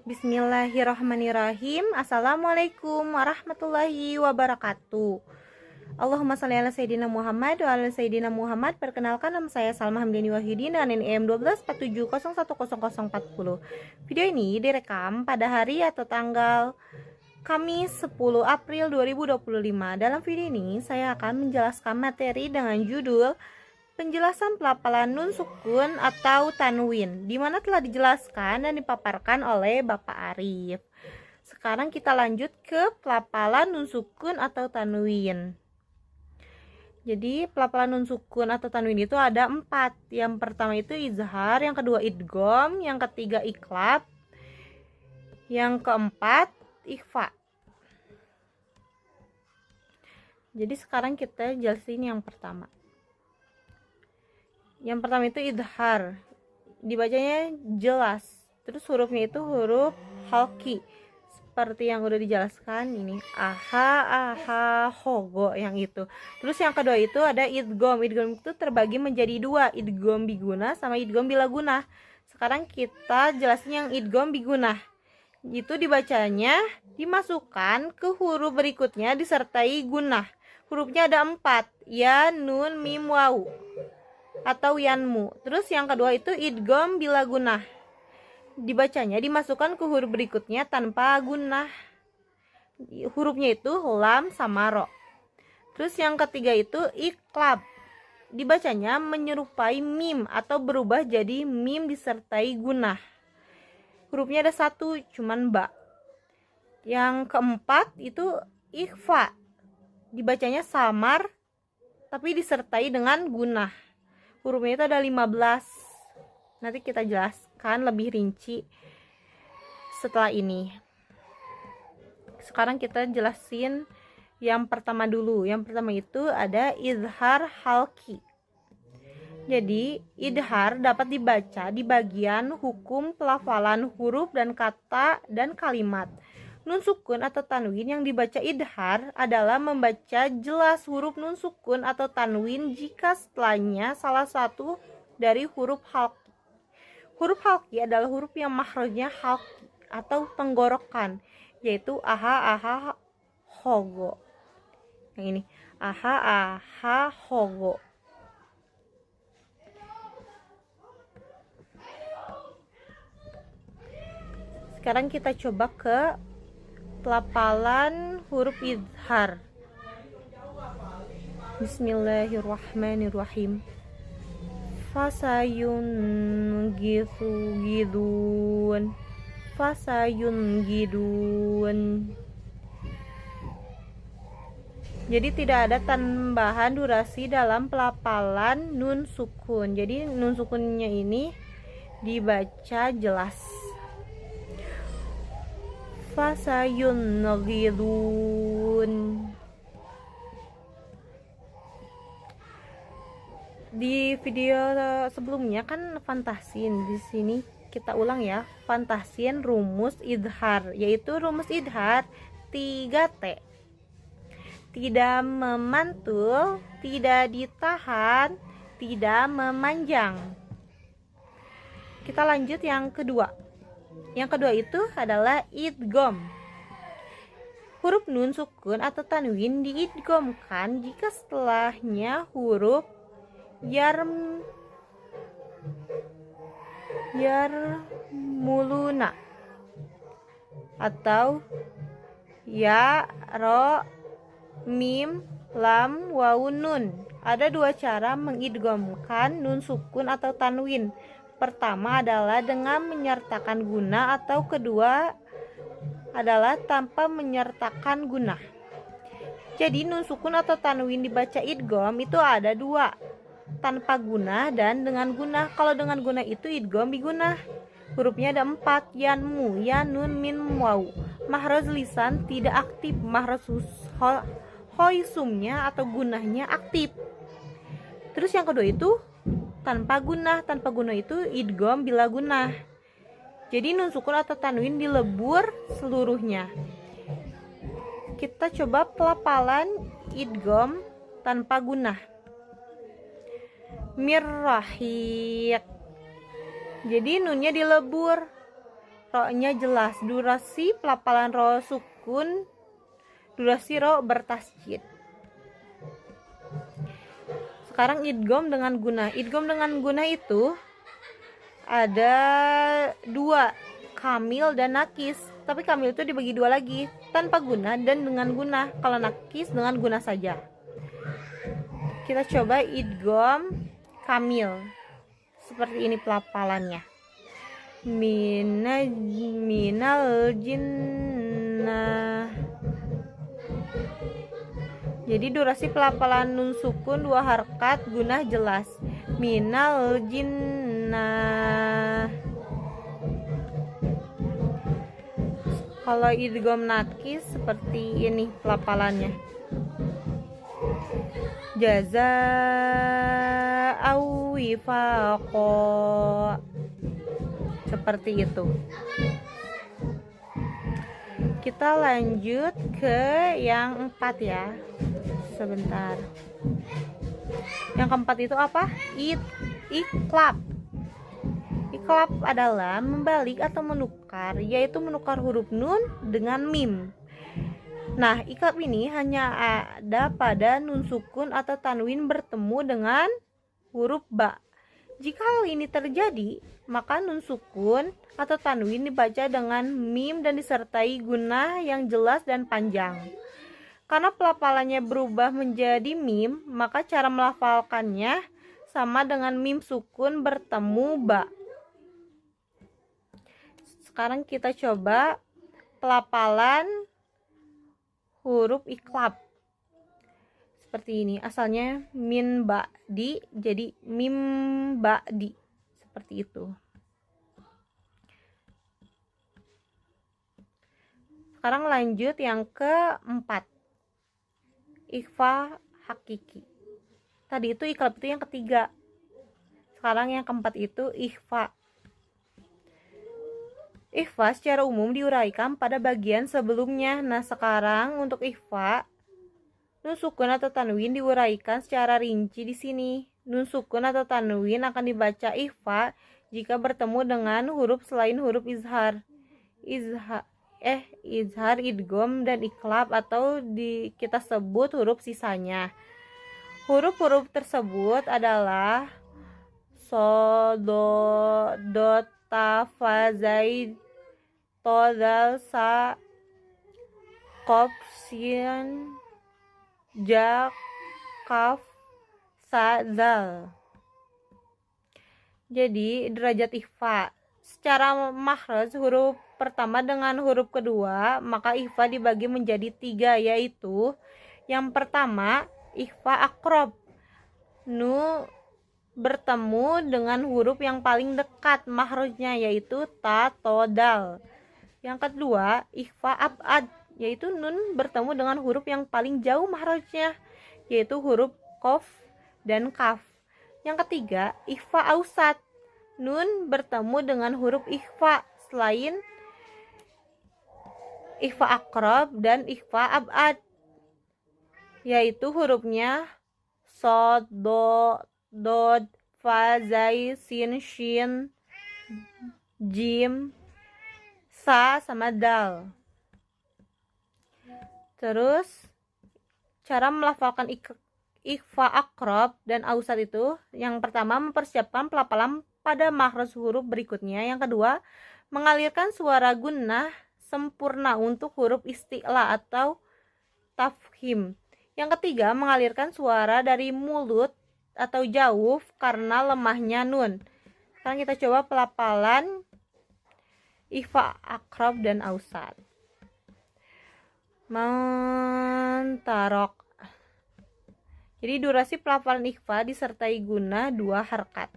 Bismillahirrahmanirrahim. Assalamualaikum warahmatullahi wabarakatuh. Allahumma shalli ala sayyidina Muhammad wa ala sayyidina Muhammad. Perkenalkan, nama saya Salma Hamdani Wahyudin dengan NIM 1247010040. Video ini direkam pada hari atau tanggal Kamis 10 April 2025. Dalam video ini saya akan menjelaskan materi dengan judul penjelasan pelafalan nun sukun atau tanwin, di mana telah dijelaskan dan dipaparkan oleh Bapak Arif. Sekarang kita lanjut ke pelafalan nun sukun atau tanwin. Jadi pelafalan nun sukun atau tanwin itu ada 4. Yang pertama itu izhar, yang kedua idgham, yang ketiga iqlab, yang keempat ikhfa. Jadi sekarang kita jelasin yang pertama. Yang pertama itu idhar, dibacanya jelas, terus hurufnya itu huruf halki seperti yang udah dijelaskan ini, aha, hogo, yang itu. Terus yang kedua itu ada idgham. Idgham itu terbagi menjadi 2, idgham biguna sama idgham bilaguna. Sekarang kita jelasin yang idgham biguna. Itu dibacanya dimasukkan ke huruf berikutnya disertai gunah. Hurufnya ada 4, ya, nun, mim, waw atau yanmu. Terus yang kedua itu idgham bila gunah, dibacanya dimasukkan ke huruf berikutnya tanpa gunah. Hurufnya itu lam sama ro. Terus yang ketiga itu iqlab, dibacanya menyerupai mim atau berubah jadi mim disertai gunah. Hurufnya ada 1, cuman ba. Yang keempat itu ikhfa, dibacanya samar tapi disertai dengan gunah. Hurufnya itu ada 15. Nanti kita jelaskan lebih rinci setelah ini. Sekarang kita jelasin yang pertama dulu. Yang pertama itu ada izhar halki. Jadi idhar dapat dibaca di bagian hukum pelafalan huruf dan kata dan kalimat. Nun sukun atau tanwin yang dibaca idhar adalah membaca jelas huruf nun sukun atau tanwin jika setelahnya salah satu dari huruf halki. Huruf halki adalah huruf yang makhrajnya halki atau tenggorokan, yaitu aha, hogo. Yang ini, aha, hogo. Sekarang kita coba ke pelafalan huruf izhar. Bismillahirrahmanirrahim. Fasayun gidun, fasayun gidun. Jadi tidak ada tambahan durasi dalam pelafalan nun sukun. Jadi nun sukunnya ini dibaca jelas. Fasayun ghidun. Di video sebelumnya kan fantasin, di sini kita ulang ya, fantasin rumus idhar, yaitu rumus idhar 3T. Tidak memantul, tidak ditahan, tidak memanjang. Kita lanjut yang kedua. Yang kedua itu adalah idgham. Huruf nun sukun atau tanwin diidghamkan jika setelahnya huruf yarmuluna atau ya, ro, mim, lam, waw, nun. Ada 2 cara mengidghamkan nun sukun atau tanwin. Pertama adalah dengan menyertakan gunah, atau kedua adalah tanpa menyertakan gunah. Jadi nun sukun atau tanwin dibaca idgham itu ada 2, tanpa gunah dan dengan gunah. Kalau dengan gunah itu idgham bigunah. Hurufnya ada 4, yanmu, ya, nun, min, waw. Makhraj lisan tidak aktif, makhraj hoisumnya atau gunahnya aktif. Terus yang kedua itu tanpa gunah. Tanpa gunah itu idgham bila gunah. Jadi nun sukun atau tanwin dilebur seluruhnya. Kita coba pelafalan idgham tanpa gunah. Mirrahiq. Jadi nunnya dilebur. ro-nya jelas. Durasi pelafalan ro sukun, durasi ro bertasjid. Sekarang idgham dengan guna. Idgham dengan guna itu ada dua, kamil dan nakis. Tapi kamil itu dibagi dua lagi, tanpa guna dan dengan guna. Kalau nakis dengan guna saja. Kita coba idgham kamil. Seperti ini pelafalannya. Minal jinnah. Jadi durasi pelafalan nun sukun 2 harkat, gunah jelas. Minal jinnah. Kalau idgham nakis seperti ini pelafalannya. Jaza'au wifaqa. Seperti itu. Kita lanjut ke yang 4 ya. Sebentar. Yang keempat itu apa? Iklab. Iklab adalah membalik atau menukar, yaitu menukar huruf nun dengan mim. Nah, iklab ini hanya ada pada nun sukun atau tanwin bertemu dengan huruf ba. Jika hal ini terjadi, maka nun sukun atau tanwin dibaca dengan mim dan disertai gunah yang jelas dan panjang. Karena pelafalannya berubah menjadi mim, maka cara melafalkannya sama dengan mim sukun bertemu ba. Sekarang kita coba pelafalan huruf iklab. Seperti ini, asalnya min ba'di jadi mim ba'di, seperti itu. Sekarang lanjut yang keempat, ikhfa hakiki. Tadi itu iklab itu yang ketiga, sekarang yang keempat itu ikhfa. Ikhfa secara umum diuraikan pada bagian sebelumnya. Nah, sekarang untuk ikhfa, nun sukun atau tanwin diuraikan secara rinci di sini. Nun sukun atau tanwin akan dibaca ikhfa jika bertemu dengan huruf selain huruf izhar. Izhar, idgham, dan iklab, atau kita sebut huruf sisanya. Huruf-huruf tersebut adalah so, do, dot, ta, fa, zaid, to, dal, sa, qaf, sin, ja, kaf, sa, zal. Jadi derajat ikhfa secara makhraj, huruf pertama dengan huruf kedua, maka ikhfa dibagi menjadi 3, yaitu yang pertama ikhfa aqrab, nu bertemu dengan huruf yang paling dekat makhrajnya, yaitu ta, to, dal. Yang kedua ikhfa abad, yaitu nun bertemu dengan huruf yang paling jauh makhrajnya, yaitu huruf qaf dan kaf. Yang ketiga ikhfa ausat, nun bertemu dengan huruf ikhfa selain ikhfa aqrab dan ikhfa abad, yaitu hurufnya sod, do, dod, fa, zai, sin, shin, jim, sa, sama dal. Terus cara melafalkan ikhfa aqrab dan ausat itu, yang pertama mempersiapkan pelafalan pada makhraj huruf berikutnya. Yang kedua mengalirkan suara gunnah sempurna untuk huruf isti'la atau tafkhim. Yang ketiga mengalirkan suara dari mulut atau jauf karena lemahnya nun. Sekarang kita coba pelafalan ikhfa aqrab dan ausat. Mantarok. Jadi durasi pelafalan ikhfa disertai gunah 2 harkat.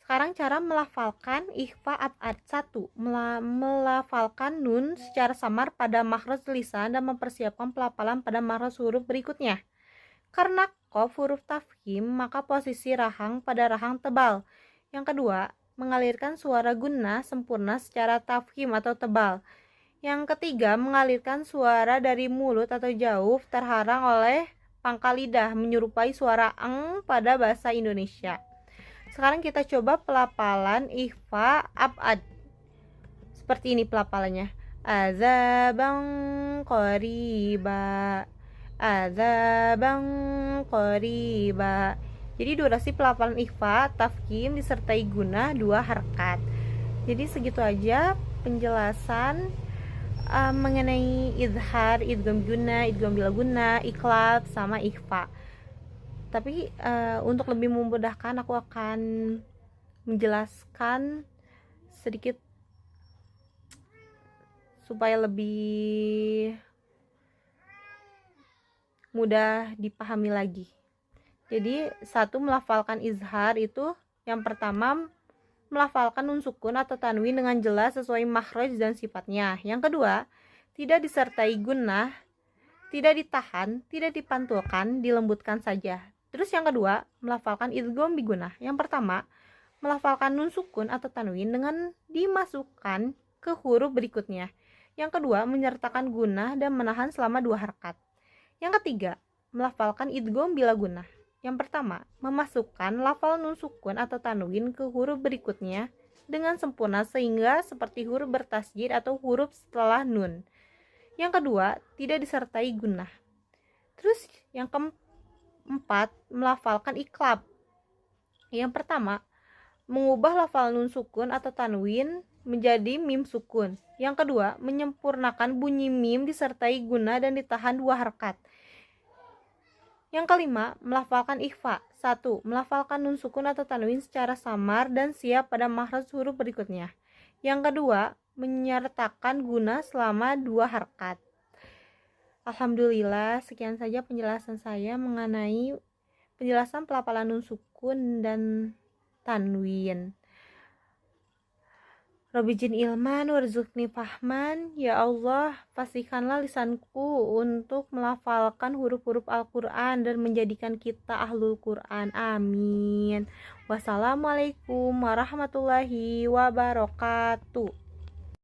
Sekarang cara melafalkan ikhfa abad. 1. Melafalkan nun secara samar pada makhraj lisan dan mempersiapkan pelafalan pada makhraj huruf berikutnya. Karena qaf huruf tafkhim, maka posisi rahang pada rahang tebal. Yang kedua, mengalirkan suara gunnah sempurna secara tafkhim atau tebal. Yang ketiga, mengalirkan suara dari mulut atau jauf terharang oleh pangkal lidah, menyerupai suara eng pada bahasa Indonesia. Sekarang kita coba pelafalan ikhfa abad. Seperti ini pelafalannya. Azabang qariba. Azabang qariba. Jadi durasi pelafalan ikhfa, tafkhim disertai gunah 2 harkat. Jadi segitu aja penjelasan mengenai izhar, idgham guna, idgham bila guna, iklab sama ikhfa. Tapi untuk lebih memudahkan aku akan menjelaskan sedikit supaya lebih mudah dipahami lagi. Jadi satu, melafalkan izhar itu yang pertama melafalkan nun sukun atau tanwin dengan jelas sesuai makhraj dan sifatnya. Yang kedua, tidak disertai gunnah, tidak ditahan, tidak dipantulkan, dilembutkan saja. Terus yang kedua, melafalkan idgham bi gunnah. Yang pertama, melafalkan nun sukun atau tanwin dengan dimasukkan ke huruf berikutnya. Yang kedua, menyertakan gunnah dan menahan selama 2 harkat. Yang ketiga, melafalkan idgham bila gunnah. Yang pertama, memasukkan lafal nun sukun atau tanwin ke huruf berikutnya dengan sempurna sehingga seperti huruf bertasjid atau huruf setelah nun. Yang kedua, tidak disertai gunnah. Terus yang keempat, melafalkan iklab. Yang pertama, mengubah lafal nun sukun atau tanwin menjadi mim sukun. Yang kedua, menyempurnakan bunyi mim disertai gunnah dan ditahan 2 harkat. Yang kelima, melafalkan ikhfa. 1. Melafalkan nun sukun atau tanwin secara samar dan siap pada makhraj huruf berikutnya. Yang kedua, menyertakan gunnah selama 2 harkat. Alhamdulillah, sekian saja penjelasan saya mengenai penjelasan pelafalan nun sukun dan tanwin. Rabbi jin ilman warzuqni fahman. Ya Allah, pastikanlah lisanku untuk melafalkan huruf-huruf Al-Quran dan menjadikan kita ahlul Quran. Amin. Wassalamualaikum warahmatullahi wabarakatuh.